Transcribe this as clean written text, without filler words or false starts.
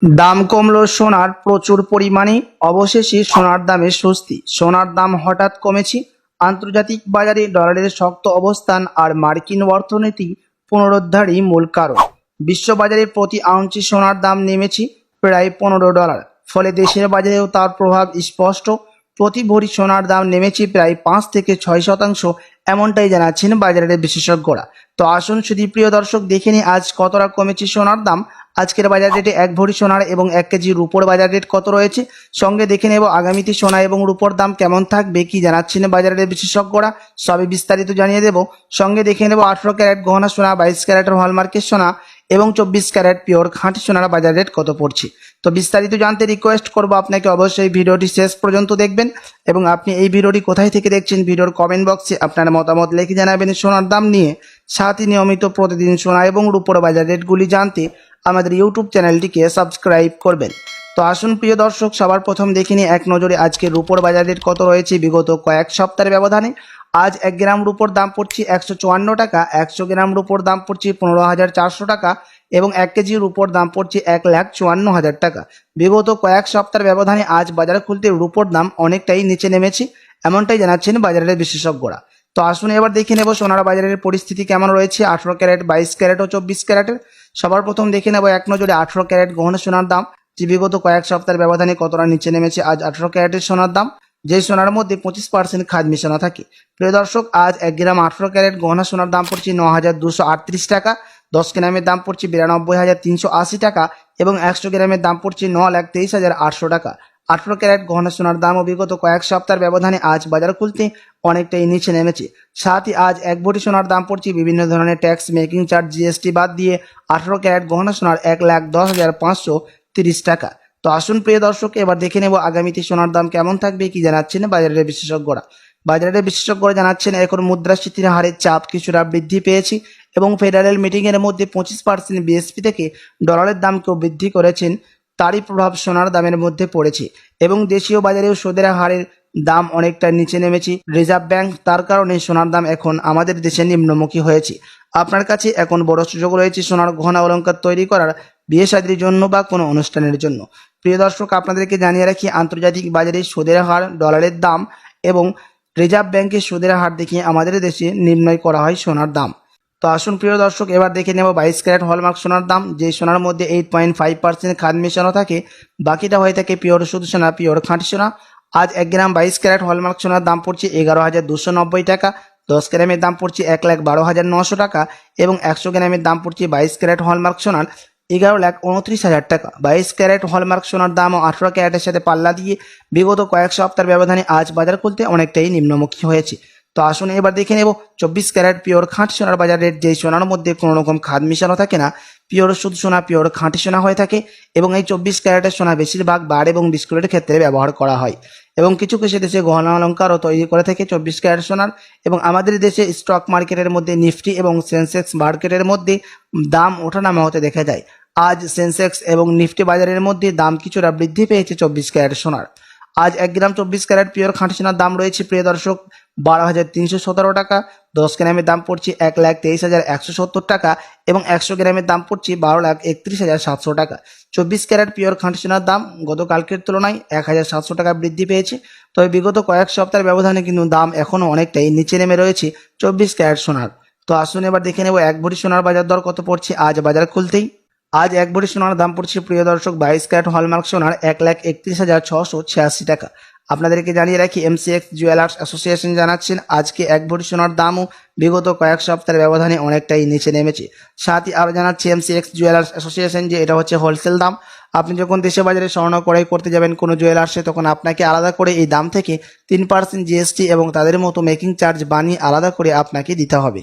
দাম কমলো সোনার প্রচুর পরিমাণে, অবশেষে সোনার দামে স্বস্তি। সোনার দাম হঠাৎ কমেছে। আন্তর্জাতিক বাজারে ডলারের শক্ত অবস্থান আর মার্কিন অর্থনীতি পুনরুদ্ধারই মূল কারণ। বিশ্ববাজারে প্রতি আউন্সে সোনার দাম নেমেছে প্রায় $15, ফলে দেশের বাজারেও তার প্রভাব স্পষ্ট। প্রতি ভরি সোনার দাম নেমেছে প্রায় 5 থেকে 6%, এমনটাই জানাচ্ছেন বাজারের বিশেষজ্ঞরা। তো আসুন শুধু প্রিয় দর্শক দেখে নিই আজ কতটা কমেছে সোনার দাম। আজকের বাজার রেটে 1 ভরি সোনার এবং 1 কেজি রূপোর বাজার রেট কত রয়েছে, সঙ্গে দেখে নেব আগামীতে সোনা এবং রূপোর দাম কেমন থাকবে, কি জানাচ্ছেন বাজারের বিশেষজ্ঞরা, সবই বিস্তারিত জানিয়ে দেব। সঙ্গে দেখে নেব 18 ক্যারেট গহনা সোনা, 22 ক্যারেটের হলমার্কের সোনা এবং 24 ক্যারেট পিওর খাঁটি সোনার বাজার রেট কত পড়ছে। তো বিস্তারিত জানতে রিকোয়েস্ট করব আপনাকে অবশ্যই ভিডিওটি শেষ পর্যন্ত দেখবেন, এবং আপনি এই ভিডিওটি কোথায় থেকে দেখছেন ভিডিওর কমেন্ট বক্সে আপনার মতামত লিখে জানাবেন সোনার দাম নিয়ে। সাথে নিয়মিত প্রতিদিন সোনা এবং রূপোর বাজার রেটগুলি জানতে আমাদের ইউটিউব চ্যানেলটিকে সাবস্ক্রাইব করবেন। তো আসুন প্রিয় দর্শক সবার প্রথম দেখে নিই এক নজরে আজকে রূপোর বাজার রেট কত রয়েছে বিগত কয়েক সপ্তাহের ব্যবধানে। আজ 1 গ্রাম রূপোর দাম পড়ছে 154 টাকা, 100 গ্রাম রূপোর দাম পড়ছে 15,400 টাকা এবং 1 কেজি রূপোর দাম পড়ছে 1,54,000 টাকা। বিগত কয়েক সপ্তাহের ব্যবধানে আজ বাজার খুলতে রূপোর দাম অনেকটাই নিচে নেমেছে, এমনটাই জানাচ্ছেন বাজারের বিশেষজ্ঞরা। তো আসুন এবার দেখে নেব সোনার বাজারের পরিস্থিতি কেমন রয়েছে 18 ক্যারেট, 22 ক্যারেট ও 24 ক্যারেটের। সবার প্রথম দেখে নেব এক নজরে 18 ক্যারেট গহনা সোনার দাম, যে বিগত কয়েক সপ্তাহের ব্যবধানে কতটা নিচে নেমেছে। আজ 18 ক্যারেটের সোনার দাম, যে সোনার মধ্যে 25% খাদ মিশানো থাকে। প্রিয় দর্শক, আজ 1 গ্রাম 18 ক্যারেট গহনা সোনার দাম পড়ছে 9,238 টাকা, 10 গ্রামের দাম পড়ছে 92,380 টাকা এবং 100 গ্রামের দাম পড়ছে 9,23,800 টাকা। 18 ক্যারেট গহনা সোনার দামও বিগত কয়েক সপ্তাহের ব্যবধানে আজ বাজার খুলতে অনেকটাই নিচে নেমেছে। সাথে আজ 1 ভরি সোনার দাম পড়ছে বিভিন্ন ধরনের ট্যাক্স, মেকিং চার্জ, জিএসটি বাদ দিয়ে 18 ক্যারেট গহনা সোনার 1,10,530 টাকা। তো আসুন প্রিয় দর্শক এবার দেখে নেব আগামীতে সোনার দাম কেমন থাকবে, কি জানাচ্ছেন বাজারের বিশেষজ্ঞরা। বাজারের বিশেষজ্ঞরা জানাচ্ছেন এখন মুদ্রাস্ফীতির হারের চাপ কিছুটা বৃদ্ধি পেয়েছে এবং ফেডারেল মিটিংয়ের মধ্যে 25% বিএসপি থেকে ডলারের দামকেও বৃদ্ধি করেছেন, তারই প্রভাব সোনার দামের মধ্যে পড়েছে এবং দেশীয় বাজারেও সুদের হারের দাম অনেকটা নিচে নেমেছে রিজার্ভ ব্যাংক, তার কারণে সোনার দাম এখন আমাদের দেশে নিম্নমুখী হয়েছে। আপনার কাছে এখন বড় সুযোগ রয়েছে সোনার গহনা অলংকার তৈরি করার, বিয়ে শাদীর জন্য বা কোনো অনুষ্ঠানের জন্য। প্রিয় দর্শক, আপনাদেরকে জানিয়ে রাখি আন্তর্জাতিক বাজারে সুদের হার, ডলারের দাম এবং রিজার্ভ ব্যাংকের সুদের হার দেখে আমাদের দেশে নির্ণয় করা হয় সোনার দাম। তো আসুন প্রিয় দর্শক এবার দেখে নেব 22 ক্যারেট হলমার্ক সোনার দাম, যে সোনার মধ্যে 8.5% খাদ মেশানো থাকে, বাকিটা হয়ে থাকে পিওর শুধু সোনা, পিওর খাঁটি সোনা। আজ 1 গ্রাম 22 ক্যারেট হলমার্ক সোনার দাম পড়ছে 11,290 টাকা, 10 গ্রামের দাম পড়ছে 1,12,900 টাকা এবং 100 গ্রামের দাম পড়ছে 22 ক্যারেট হলমার্ক সোনার 11,29,000 টাকা। 22 ক্যারেট হলমার্ক সোনার দাম ও 18 ক্যারেটের সাথে পাল্লা দিয়ে বিগত কয়েক সপ্তাহের ব্যবধানে আজ বাজার খুলতে অনেকটাই নিম্নমুখী হয়েছে। তো আসুন এবার দেখে নেব 24 ক্যারেট পিওর খাঁটি সোনার বাজার রেট, যেই সোনার মধ্যে কোনো রকম খাদ মিশানো থাকে না, পিওর শুধু সোনা, পিওর খাঁটি সোনা হয়ে থাকে এবং এই 24 ক্যারেটের সোনা বেশিরভাগ বার এবং বিস্কুটের ক্ষেত্রে ব্যবহার করা হয় এবং কিছু কিছু দেশে গহনা অলঙ্কারও তৈরি করে থাকে 24 ক্যারেট সোনার। এবং আমাদের দেশে স্টক মার্কেটের মধ্যে নিফটি এবং সেন্সেক্স মার্কেটের মধ্যে দাম ওঠানামা হতে দেখা যায়। আজ সেন্সেক্স এবং নিফটি বাজারের মধ্যে দাম কিছুটা বৃদ্ধি পেয়েছে 24 ক্যারেট সোনার। আজ 1 গ্রাম 24 ক্যারেট পিওর খাঁটি সোনার দাম রয়েছে প্রিয় দর্শক 12,317 টাকা, 10 গ্রামের দাম পড়ছে 1,23,170 টাকা এবং 100 গ্রামের দাম পড়ছে 12,31,700 টাকা। 24 ক্যারেট পিওর খাঁটি সোনার দাম গতকালকের তুলনায় 1,700 টাকা বৃদ্ধি পেয়েছে। তবে বিগত কয়েক সপ্তাহের ব্যবধানে কিন্তু দাম এখনও অনেকটাই নিচে নেমে রয়েছে 24 ক্যারেট সোনার। তো আসুন এবার দেখে নেব 1 ভরি সোনার বাজার দর কত পড়ছে আজ বাজার খুলতেই। আজ 1 ভরি সোনার দাম পড়ছে প্রিয় দর্শক 22 ক্যারেট হলমার্ক সোনার 1,31,686 টাকা। আপনাদেরকে জানিয়ে রাখি এমসিএক্স জুয়েলার্স অ্যাসোসিয়েশন জানাচ্ছেন আজকে 1 ভরি সোনার দামও বিগত কয়েক সপ্তাহের ব্যবধানে অনেকটাই নিচে নেমেছে। সাথে আরও জানাচ্ছি এমসিএক্স জুয়েলার্স অ্যাসোসিয়েশন যে এটা হচ্ছে হোলসেল দাম। আপনি যখন দেশে বাজারে স্বর্ণ ক্রয় করতে যাবেন কোনো জুয়েলার্সে, তখন আপনাকে আলাদা করে এই দাম থেকে 3% জিএসটি এবং তাদের মতো মেকিং চার্জ বানিয়ে আলাদা করে আপনাকে দিতে হবে।